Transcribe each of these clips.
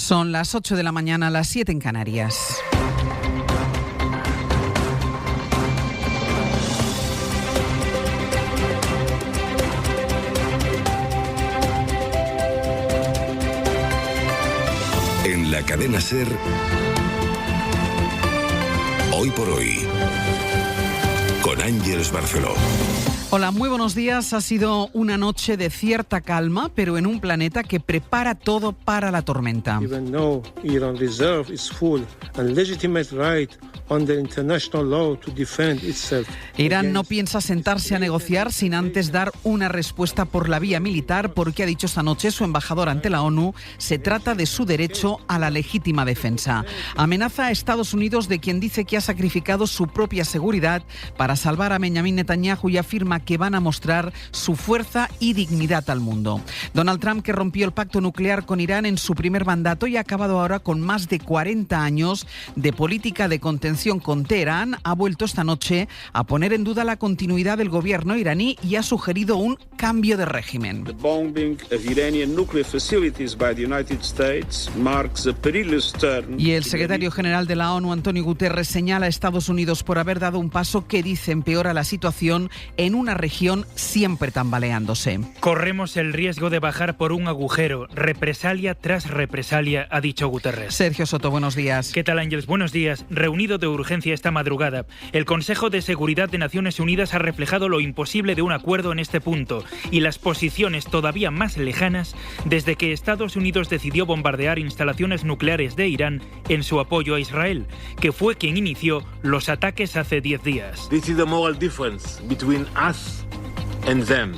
Son las 8 de la mañana, las 7 en Canarias. En la cadena SER, Hoy por Hoy, con Ángeles Barceló. Hola, muy buenos días. Ha sido una noche de cierta calma, pero en un planeta que prepara todo para la tormenta. Even though Iran reserve its full and legitimate right under international law to defend itself. Irán no piensa sentarse a negociar sin antes dar una respuesta por la vía militar, porque ha dicho esta noche su embajador ante la ONU, se trata de su derecho a la legítima defensa. Amenaza a Estados Unidos, de quien dice que ha sacrificado su propia seguridad para salvar a Benjamin Netanyahu, y afirma que van a mostrar su fuerza y dignidad al mundo. Donald Trump, que rompió el pacto nuclear con Irán en su primer mandato y ha acabado ahora con más de 40 años de política de contención con Teherán, ha vuelto esta noche a poner en duda la continuidad del gobierno iraní y ha sugerido un cambio de régimen. The bombing of Iranian nuclear facilities by the United States marks a perilous turn. Y el secretario general de la ONU, Antonio Guterres, señala a Estados Unidos por haber dado un paso que dice empeora la situación en una región siempre tambaleándose. Corremos el riesgo de bajar por un agujero, represalia tras represalia, ha dicho Guterres. Sergio Soto, buenos días. ¿Qué tal, Ángeles? Buenos días. Reunido de urgencia esta madrugada, el Consejo de Seguridad de Naciones Unidas ha reflejado lo imposible de un acuerdo en este punto y las posiciones todavía más lejanas desde que Estados Unidos decidió bombardear instalaciones nucleares de Irán en su apoyo a Israel, que fue quien inició los ataques hace 10 días. This is the moral difference between us and them.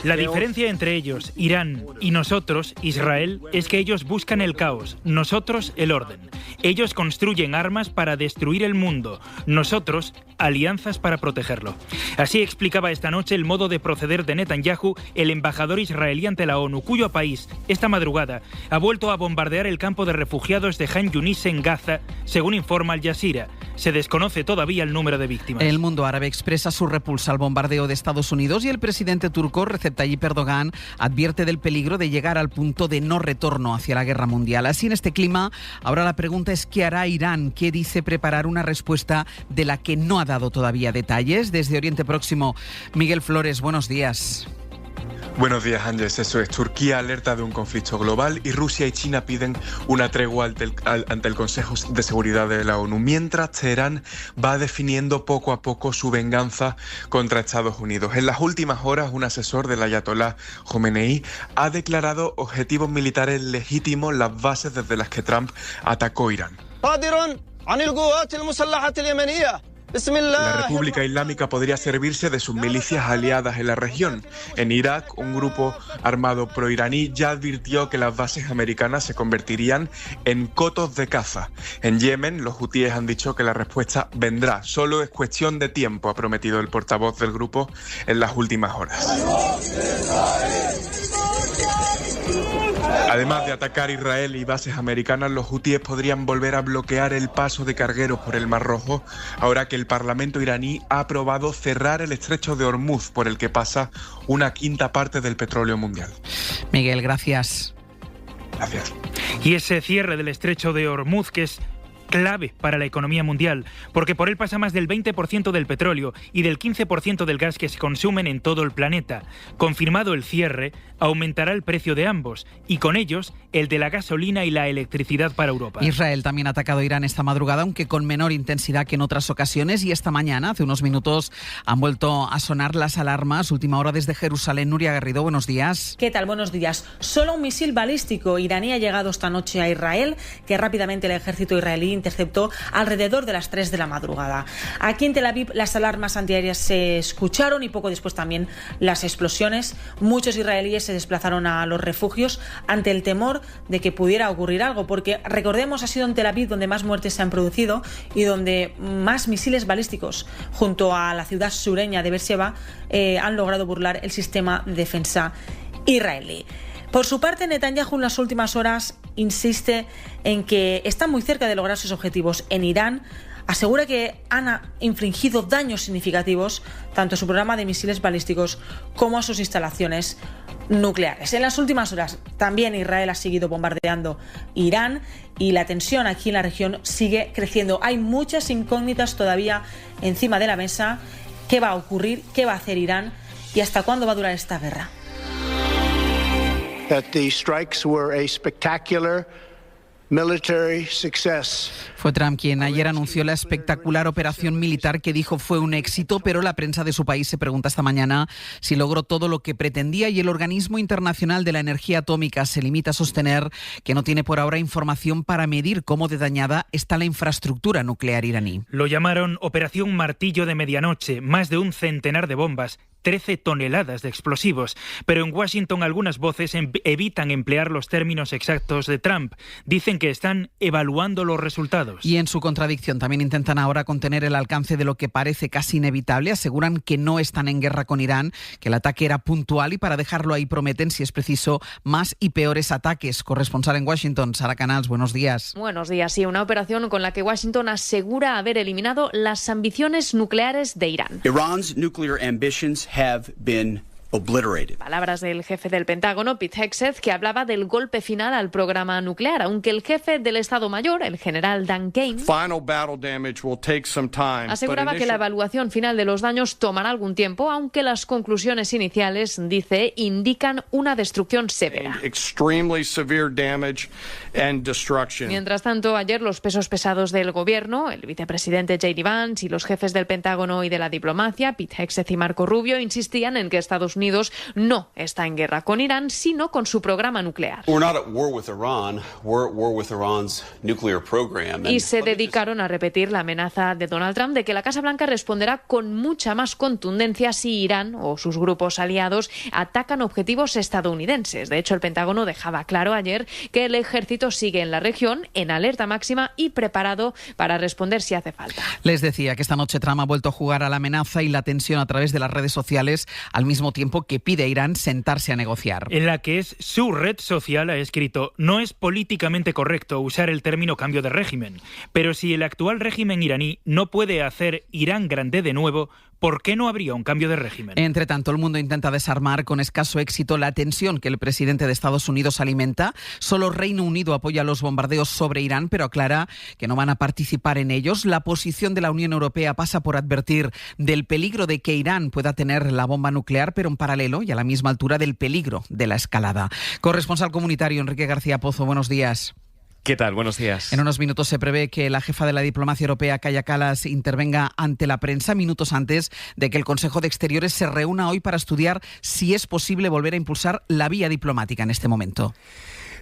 La diferencia entre ellos, Irán, y nosotros, Israel, es que ellos buscan el caos, nosotros el orden. Ellos construyen armas para destruir el mundo, nosotros alianzas para protegerlo. Así explicaba esta noche el modo de proceder de Netanyahu, el embajador israelí ante la ONU, cuyo país, esta madrugada, ha vuelto a bombardear el campo de refugiados de Han Yunis en Gaza, según informa Al Jazeera. Se desconoce todavía el número de víctimas. El mundo árabe expresa su repulsa al bombardeo de Estados Unidos y el presidente turco Recep Tayyip Erdogan advierte del peligro de llegar al punto de no retorno hacia la guerra mundial. Así, en este clima, ahora la pregunta es ¿qué hará Irán? Que dice preparar una respuesta de la que no ha dado todavía detalles. Desde Oriente Próximo, Miguel Flores, buenos días. Buenos días, Ángeles. Eso es. Turquía alerta de un conflicto global y Rusia y China piden una tregua ante el Consejo de Seguridad de la ONU, mientras Teherán va definiendo poco a poco su venganza contra Estados Unidos. En las últimas horas, un asesor del ayatolá Jomeini ha declarado objetivos militares legítimos las bases desde las que Trump atacó Irán. La República Islámica podría servirse de sus milicias aliadas en la región. En Irak, un grupo armado proiraní ya advirtió que las bases americanas se convertirían en cotos de caza. En Yemen, los hutíes han dicho que la respuesta vendrá. Solo es cuestión de tiempo, ha prometido el portavoz del grupo en las últimas horas. Además de atacar Israel y bases americanas, los hutíes podrían volver a bloquear el paso de cargueros por el Mar Rojo, ahora que el Parlamento iraní ha aprobado cerrar el estrecho de Hormuz, por el que pasa una quinta parte del petróleo mundial. Miguel, gracias. Gracias. Y ese cierre del estrecho de Hormuz, que es clave para la economía mundial, porque por él pasa más del 20% del petróleo y del 15% del gas que se consumen en todo el planeta. Confirmado el cierre, aumentará el precio de ambos y con ellos el de la gasolina y la electricidad para Europa. Israel también ha atacado a Irán esta madrugada, aunque con menor intensidad que en otras ocasiones, y esta mañana, hace unos minutos, han vuelto a sonar las alarmas. Última hora desde Jerusalén. Nuria Garrido, buenos días. ¿Qué tal? Buenos días. Solo un misil balístico iraní ha llegado esta noche a Israel, que rápidamente el ejército israelí interceptó alrededor de las 3 de la madrugada. Aquí en Tel Aviv las alarmas antiaéreas se escucharon y poco después también las explosiones. Muchos israelíes se desplazaron a los refugios ante el temor de que pudiera ocurrir algo, porque recordemos, ha sido en Tel Aviv donde más muertes se han producido y donde más misiles balísticos, junto a la ciudad sureña de Beersheba, han logrado burlar el sistema de defensa israelí. Por su parte, Netanyahu en las últimas horas insiste en que está muy cerca de lograr sus objetivos en Irán. Asegura que han infligido daños significativos tanto a su programa de misiles balísticos como a sus instalaciones nucleares. En las últimas horas también Israel ha seguido bombardeando Irán y la tensión aquí en la región sigue creciendo. Hay muchas incógnitas todavía encima de la mesa. ¿Qué va a ocurrir? ¿Qué va a hacer Irán? ¿Y hasta cuándo va a durar esta guerra? That the strikes were a spectacular military success. Fue Trump quien ayer anunció la espectacular operación militar que dijo fue un éxito, pero la prensa de su país se pregunta esta mañana si logró todo lo que pretendía y el Organismo Internacional de la Energía Atómica se limita a sostener que no tiene por ahora información para medir cómo de dañada está la infraestructura nuclear iraní. Lo llamaron Operación Martillo de Medianoche, más de un centenar de bombas, 13 toneladas de explosivos. Pero en Washington algunas voces evitan emplear los términos exactos de Trump. Dicen que están evaluando los resultados. Y en su contradicción también intentan ahora contener el alcance de lo que parece casi inevitable. Aseguran que no están en guerra con Irán, que el ataque era puntual y para dejarlo ahí prometen, si es preciso, más y peores ataques. Corresponsal en Washington, Sara Canals, buenos días. Buenos días. Sí, una operación con la que Washington asegura haber eliminado las ambiciones nucleares de Irán. Iran's nuclear ambitions have been obliterated. Palabras del jefe del Pentágono, Pete Hegseth, que hablaba del golpe final al programa nuclear, aunque el jefe del Estado Mayor, el general Dan Kane, aseguraba que la evaluación final de los daños tomará algún tiempo, aunque las conclusiones iniciales, dice, indican una destrucción severa. Mientras tanto, ayer los pesos pesados del gobierno, el vicepresidente J.D. Vance y los jefes del Pentágono y de la diplomacia, Pete Hegseth y Marco Rubio, insistían en que Estados Unidos no está en guerra con Irán, sino con su programa nuclear. Y se dedicaron a repetir la amenaza de Donald Trump de que la Casa Blanca responderá con mucha más contundencia si Irán o sus grupos aliados atacan objetivos estadounidenses. De hecho, el Pentágono dejaba claro ayer que el ejército sigue en la región en alerta máxima y preparado para responder si hace falta. Les decía que esta noche Trump ha vuelto a jugar a la amenaza y la tensión a través de las redes sociales, al mismo tiempo que pide a Irán sentarse a negociar. En la que es su red social ha escrito: no es políticamente correcto usar el término cambio de régimen, pero si el actual régimen iraní no puede hacer Irán grande de nuevo, ¿por qué no habría un cambio de régimen? Entre tanto, el mundo intenta desarmar con escaso éxito la tensión que el presidente de Estados Unidos alimenta. Solo Reino Unido apoya los bombardeos sobre Irán, pero aclara que no van a participar en ellos. La posición de la Unión Europea pasa por advertir del peligro de que Irán pueda tener la bomba nuclear, pero en paralelo y a la misma altura del peligro de la escalada. Corresponsal comunitario Enrique García Pozo, buenos días. ¿Qué tal? Buenos días. En unos minutos se prevé que la jefa de la diplomacia europea, Kaja Kallas, intervenga ante la prensa minutos antes de que el Consejo de Exteriores se reúna hoy para estudiar si es posible volver a impulsar la vía diplomática en este momento.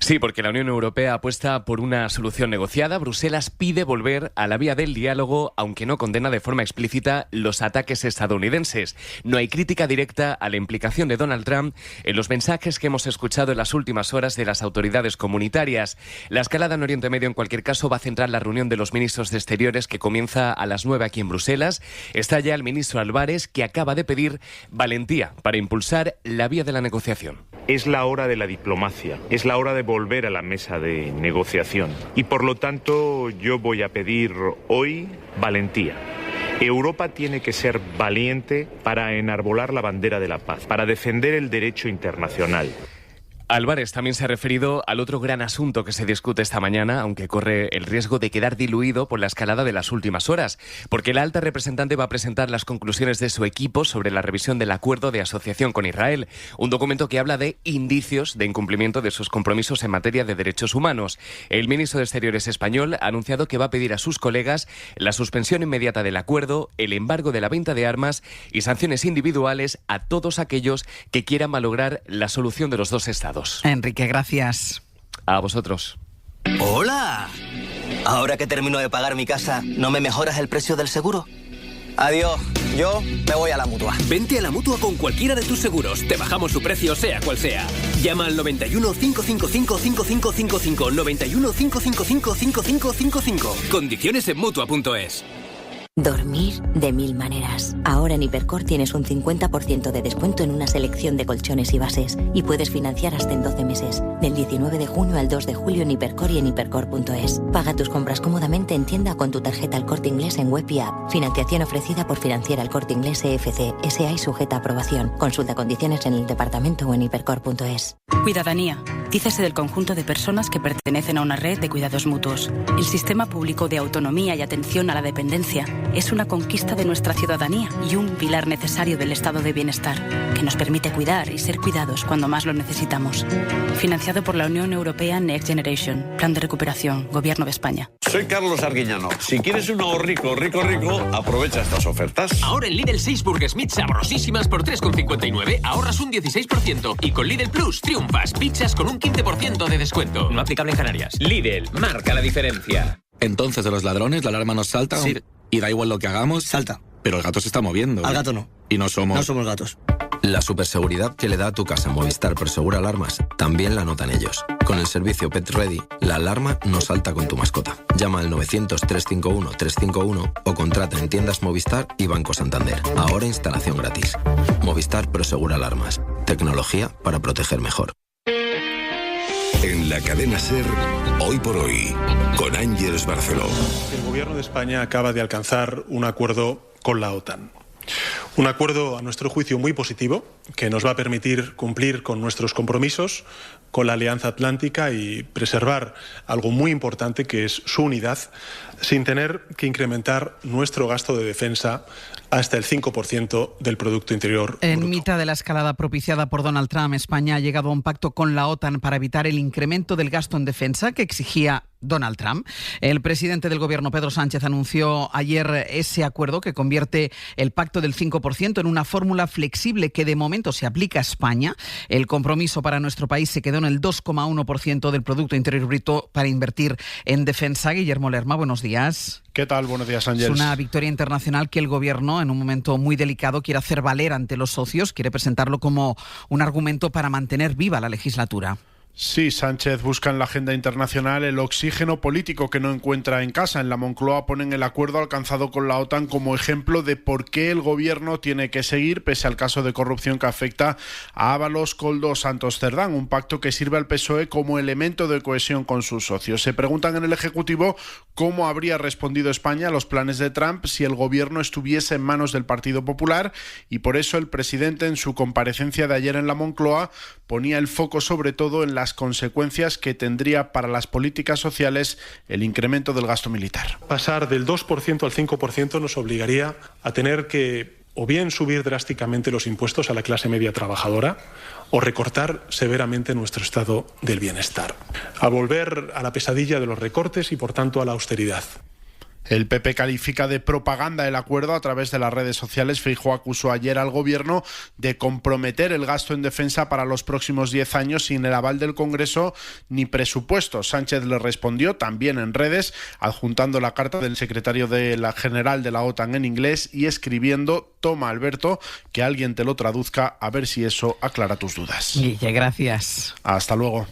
Sí, porque la Unión Europea apuesta por una solución negociada. Bruselas pide volver a la vía del diálogo, aunque no condena de forma explícita los ataques estadounidenses. No hay crítica directa a la implicación de Donald Trump en los mensajes que hemos escuchado en las últimas horas de las autoridades comunitarias. La escalada en Oriente Medio, en cualquier caso, va a centrar la reunión de los ministros de Exteriores, que comienza a las 9 aquí en Bruselas. Está ya el ministro Álvarez, que acaba de pedir valentía para impulsar la vía de la negociación. Es la hora de la diplomacia, es la hora de volver a la mesa de negociación. Y por lo tanto yo voy a pedir hoy valentía. Europa tiene que ser valiente para enarbolar la bandera de la paz, para defender el derecho internacional. Álvarez también se ha referido al otro gran asunto que se discute esta mañana, aunque corre el riesgo de quedar diluido por la escalada de las últimas horas, porque la alta representante va a presentar las conclusiones de su equipo sobre la revisión del acuerdo de asociación con Israel, un documento que habla de indicios de incumplimiento de sus compromisos en materia de derechos humanos. El ministro de Exteriores español ha anunciado que va a pedir a sus colegas la suspensión inmediata del acuerdo, el embargo de la venta de armas y sanciones individuales a todos aquellos que quieran malograr la solución de los dos estados. Enrique, gracias. A vosotros. ¡Hola! Ahora que termino de pagar mi casa, ¿no me mejoras el precio del seguro? Adiós, yo me voy a la Mutua. Vente a la Mutua con cualquiera de tus seguros. Te bajamos su precio, sea cual sea. Llama al 91 555 5555. 91 555 5555. Condiciones en Mutua.es. Dormir de 1000 maneras. Ahora en Hipercor tienes un 50% de descuento en una selección de colchones y bases y puedes financiar hasta en 12 meses. Del 19 de junio al 2 de julio en Hipercor y en hipercor.es. Paga tus compras cómodamente en tienda con tu tarjeta El Corte Inglés en web y app. Financiación ofrecida por Financiera El Corte Inglés EFC, SA y sujeta a aprobación. Consulta condiciones en el departamento o en hipercor.es. Cuidadanía. Dícese del conjunto de personas que pertenecen a una red de cuidados mutuos. El sistema público de autonomía y atención a la dependencia es una conquista de nuestra ciudadanía y un pilar necesario del estado de bienestar, que nos permite cuidar y ser cuidados cuando más lo necesitamos. Financiado por la Unión Europea Next Generation, Plan de Recuperación, Gobierno de España. Soy Carlos Arguiñano. Si quieres un ahorrico rico, aprovecha estas ofertas. Ahora en Lidl 6 Burgers Meat sabrosísimas por 3,59 ahorras un 16%. Y con Lidl Plus triunfas pizzas con un 15% de descuento. No aplicable en Canarias. Lidl, marca la diferencia. Entonces, de los ladrones, la alarma nos salta. Sí. Y da igual lo que hagamos. Salta. Pero el gato se está moviendo. Al gato no. Y no somos gatos. La superseguridad que le da a tu casa Movistar Prosegur Alarmas también la notan ellos. Con el servicio Pet Ready, la alarma no salta con tu mascota. Llama al 900-351-351 o contrata en tiendas Movistar y Banco Santander. Ahora instalación gratis. Movistar Prosegur Alarmas. Tecnología para proteger mejor. En la cadena SER, Hoy por Hoy, con Ángeles Barceló. El gobierno de España acaba de alcanzar un acuerdo con la OTAN. Un acuerdo, a nuestro juicio, muy positivo, que nos va a permitir cumplir con nuestros compromisos con la Alianza Atlántica y preservar algo muy importante, que es su unidad, sin tener que incrementar nuestro gasto de defensa hasta el 5% del Producto Interior Bruto. En mitad de la escalada propiciada por Donald Trump, España ha llegado a un pacto con la OTAN para evitar el incremento del gasto en defensa que exigía Donald Trump. El presidente del gobierno, Pedro Sánchez, anunció ayer ese acuerdo que convierte el pacto del 5% en una fórmula flexible que de momento se aplica a España. El compromiso para nuestro país se quedó en el 2,1% del Producto Interior Bruto para invertir en defensa. Guillermo Lerma, buenos días. ¿Qué tal? Buenos días, Ángel. Es una victoria internacional que el gobierno, en un momento muy delicado, quiere hacer valer ante los socios, quiere presentarlo como un argumento para mantener viva la legislatura. Sí, Sánchez busca en la agenda internacional el oxígeno político que no encuentra en casa. En la Moncloa ponen el acuerdo alcanzado con la OTAN como ejemplo de por qué el gobierno tiene que seguir, pese al caso de corrupción que afecta a Ábalos, Koldo, Santos Cerdán, un pacto que sirve al PSOE como elemento de cohesión con sus socios. Se preguntan en el Ejecutivo cómo habría respondido España a los planes de Trump si el gobierno estuviese en manos del Partido Popular, y por eso el presidente, en su comparecencia de ayer en la Moncloa, ponía el foco sobre todo en las consecuencias que tendría para las políticas sociales el incremento del gasto militar. Pasar del 2% al 5% nos obligaría a tener que o bien subir drásticamente los impuestos a la clase media trabajadora o recortar severamente nuestro estado del bienestar, a volver a la pesadilla de los recortes y, por tanto, a la austeridad. El PP califica de propaganda el acuerdo a través de las redes sociales. Feijóo acusó ayer al gobierno de comprometer el gasto en defensa para los próximos 10 años sin el aval del Congreso ni presupuesto. Sánchez le respondió también en redes, adjuntando la carta del secretario general de la OTAN en inglés y escribiendo: toma, Alberto, que alguien te lo traduzca, a ver si eso aclara tus dudas. Guille, gracias. Hasta luego.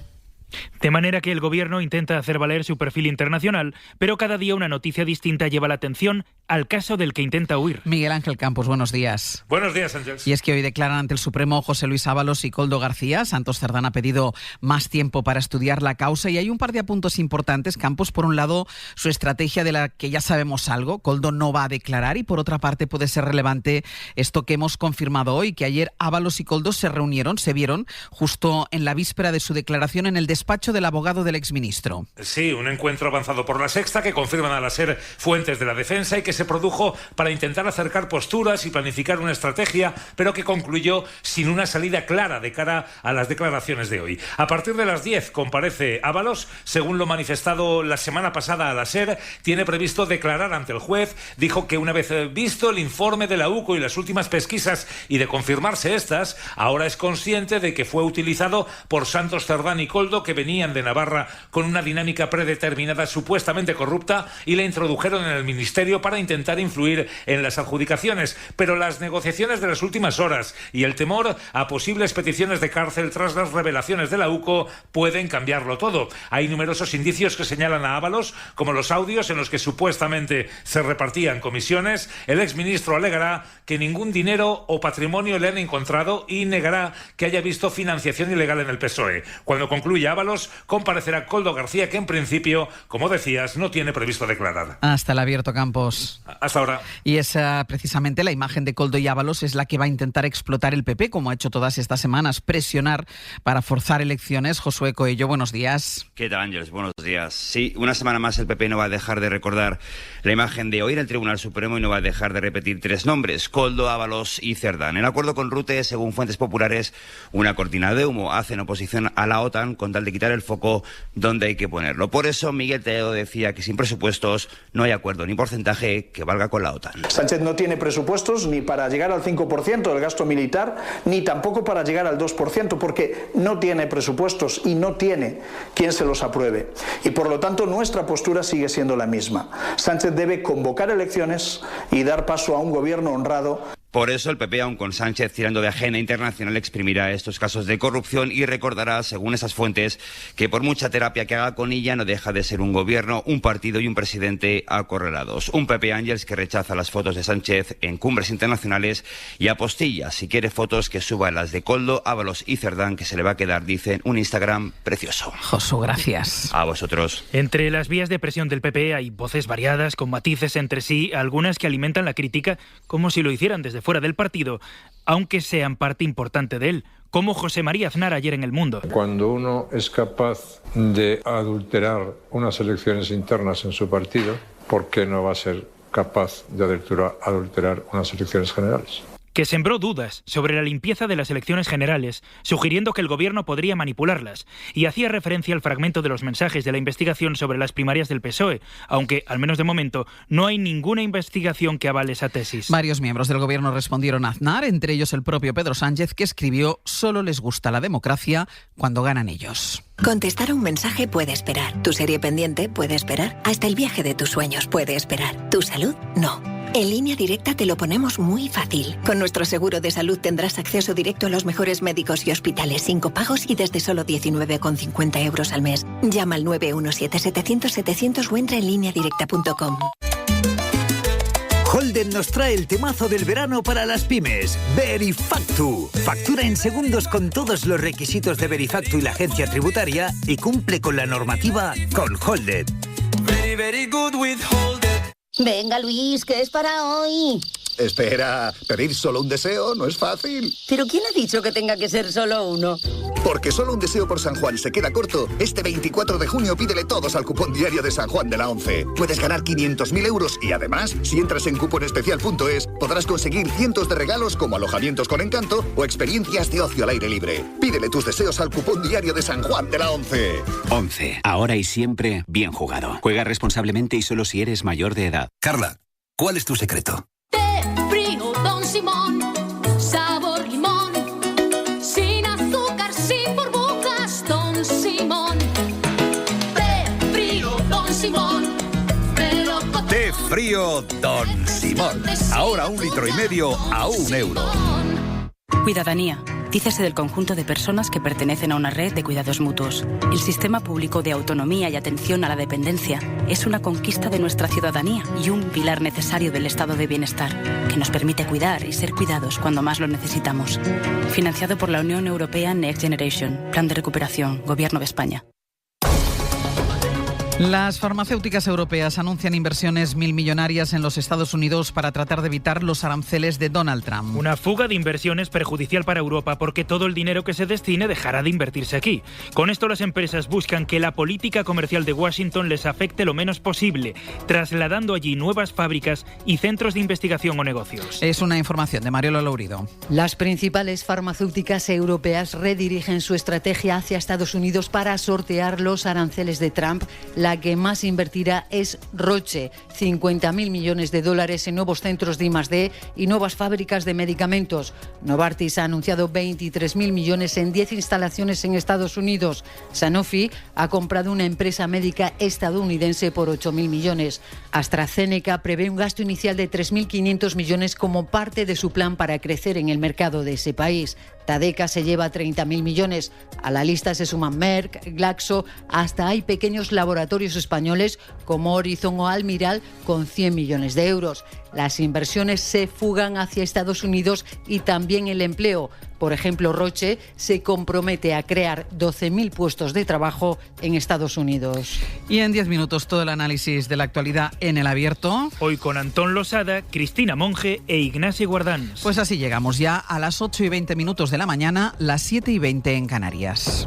De manera que el gobierno intenta hacer valer su perfil internacional, pero cada día una noticia distinta lleva la atención al caso del que intenta huir. Miguel Ángel Campos, buenos días. Buenos días, Ángel. Y es que hoy declaran ante el Supremo José Luis Ábalos y Koldo García. Santos Cerdán ha pedido más tiempo para estudiar la causa y hay un par de apuntes importantes, Campos. Por un lado, su estrategia, de la que ya sabemos algo. Koldo no va a declarar, y por otra parte puede ser relevante esto que hemos confirmado hoy, que ayer Ábalos y Koldo se vieron justo en la víspera de su declaración en el despacho del abogado del exministro. Sí, un encuentro avanzado por La Sexta que confirman a la SER fuentes de la defensa y que se produjo para intentar acercar posturas y planificar una estrategia, pero que concluyó sin una salida clara de cara a las declaraciones de hoy. A partir de las 10 comparece Ábalos. Según lo manifestado la semana pasada a la SER, tiene previsto declarar ante el juez. Dijo que una vez visto el informe de la UCO y las últimas pesquisas y de confirmarse estas, ahora es consciente de que fue utilizado por Santos Cerdán y Koldo, que venían de Navarra con una dinámica predeterminada supuestamente corrupta y la introdujeron en el ministerio para intentar influir en las adjudicaciones. Pero las negociaciones de las últimas horas y el temor a posibles peticiones de cárcel tras las revelaciones de la UCO pueden cambiarlo todo. Hay numerosos indicios que señalan a Ábalos, como los audios en los que supuestamente se repartían comisiones. El exministro alegará que ningún dinero o patrimonio le han encontrado y negará que haya visto financiación ilegal en el PSOE. Cuando concluya Ábalos, comparecerá Koldo García, que en principio, como decías, no tiene previsto declarar. Hasta el abierto, Campos. Hasta ahora. Y esa, precisamente, la imagen de Koldo y Ábalos es la que va a intentar explotar el PP, como ha hecho todas estas semanas, presionar para forzar elecciones. Josué Coello, buenos días. ¿Qué tal, Ángeles? Buenos días. Sí, una semana más el PP no va a dejar de recordar la imagen de hoy en el Tribunal Supremo y no va a dejar de repetir tres nombres: Koldo, Ábalos y Cerdán. En acuerdo con Rute, según fuentes populares, una cortina de humo. Hacen oposición a la OTAN con tal de quitar el foco donde hay que ponerlo. Por eso Miguel Tellado decía que sin presupuestos no hay acuerdo ni porcentaje que valga con la OTAN. Sánchez no tiene presupuestos ni para llegar al 5% del gasto militar, ni tampoco para llegar al 2%, porque no tiene presupuestos y no tiene quien se los apruebe. Y por lo tanto nuestra postura sigue siendo la misma. Sánchez debe convocar elecciones y dar paso a un gobierno honrado. Por eso el PP, aun con Sánchez tirando de agenda internacional, exprimirá estos casos de corrupción y recordará, según esas fuentes, que por mucha terapia que haga con ella no deja de ser un gobierno, un partido y un presidente acorralados. Un PP, Ángels, que rechaza las fotos de Sánchez en cumbres internacionales y apostilla, si quiere fotos, que suba las de Koldo, Ábalos y Cerdán, que se le va a quedar, dicen, un Instagram precioso. Josu, gracias. A vosotros. Entre las vías de presión del PP hay voces variadas, con matices entre sí, algunas que alimentan la crítica como si lo hicieran desde fuera del partido, aunque sean parte importante de él, como José María Aznar ayer en El Mundo. Cuando uno es capaz de adulterar unas elecciones internas en su partido, ¿por qué no va a ser capaz de adulterar unas elecciones generales? Que sembró dudas sobre la limpieza de las elecciones generales, sugiriendo que el gobierno podría manipularlas, y hacía referencia al fragmento de los mensajes de la investigación sobre las primarias del PSOE, aunque, al menos de momento, no hay ninguna investigación que avale esa tesis. Varios miembros del gobierno respondieron a Aznar, entre ellos el propio Pedro Sánchez, que escribió: «Solo les gusta la democracia cuando ganan ellos». Contestar a un mensaje puede esperar. Tu serie pendiente puede esperar. Hasta el viaje de tus sueños puede esperar. Tu salud, no. En Línea Directa te lo ponemos muy fácil. Con nuestro seguro de salud tendrás acceso directo a los mejores médicos y hospitales sin copagos y desde solo 19,50 euros al mes. Llama al 917-700-700 o entra en lineadirecta.com. Holden nos trae el temazo del verano para las pymes, Verifactu. Factura en segundos con todos los requisitos de Verifactu y la agencia tributaria y cumple con la normativa con Holden. Very good with Holden. Venga, Luis, que es para hoy. Espera, pedir solo un deseo no es fácil. ¿Pero quién ha dicho que tenga que ser solo uno? Porque solo un deseo por San Juan se queda corto. Este 24 de junio pídele todos al cupón diario de San Juan de la 11. Puedes ganar 500.000 euros y además, si entras en cuponespecial.es, podrás conseguir cientos de regalos como alojamientos con encanto o experiencias de ocio al aire libre. Pídele tus deseos al cupón diario de San Juan de la 11. 11. Ahora y siempre bien jugado. Juega responsablemente y solo si eres mayor de edad. Carla, ¿cuál es tu secreto? Frío Don Simón, sabor limón, sin azúcar, sin burbujas, Don Simón. Té frío Don Simón, Té frío Don Simón. Ahora 1,5 litros a €1. Cuidadanía. Dícese del conjunto de personas que pertenecen a una red de cuidados mutuos. El sistema público de autonomía y atención a la dependencia es una conquista de nuestra ciudadanía y un pilar necesario del estado de bienestar, que nos permite cuidar y ser cuidados cuando más lo necesitamos. Financiado por la Unión Europea Next Generation, Plan de Recuperación, Gobierno de España. Las farmacéuticas europeas anuncian inversiones milmillonarias en los Estados Unidos para tratar de evitar los aranceles de Donald Trump. Una fuga de inversiones perjudicial para Europa porque todo el dinero que se destine dejará de invertirse aquí. Con esto las empresas buscan que la política comercial de Washington les afecte lo menos posible, trasladando allí nuevas fábricas y centros de investigación o negocios. Es una información de Mariola Lourido. Las principales farmacéuticas europeas redirigen su estrategia hacia Estados Unidos para sortear los aranceles de Trump. La que más invertirá es Roche, 50.000 millones de dólares en nuevos centros de I+D y nuevas fábricas de medicamentos. Novartis ha anunciado 23.000 millones en 10 instalaciones en Estados Unidos. Sanofi ha comprado una empresa médica estadounidense por 8.000 millones. AstraZeneca prevé un gasto inicial de 3.500 millones como parte de su plan para crecer en el mercado de ese país. Tadeca se lleva 30.000 millones. A la lista se suman Merck, Glaxo, hasta hay pequeños laboratorios españoles como Horizon o Almiral con 100 millones de euros. Las inversiones se fugan hacia Estados Unidos y también el empleo. Por ejemplo, Roche se compromete a crear 12.000 puestos de trabajo en Estados Unidos. Y en 10 minutos todo el análisis de la actualidad en El Abierto. Hoy con Antón Losada, Cristina Monge e Ignacio Guardans. Pues así llegamos ya a las 8:20 de la mañana, las 7:20 en Canarias.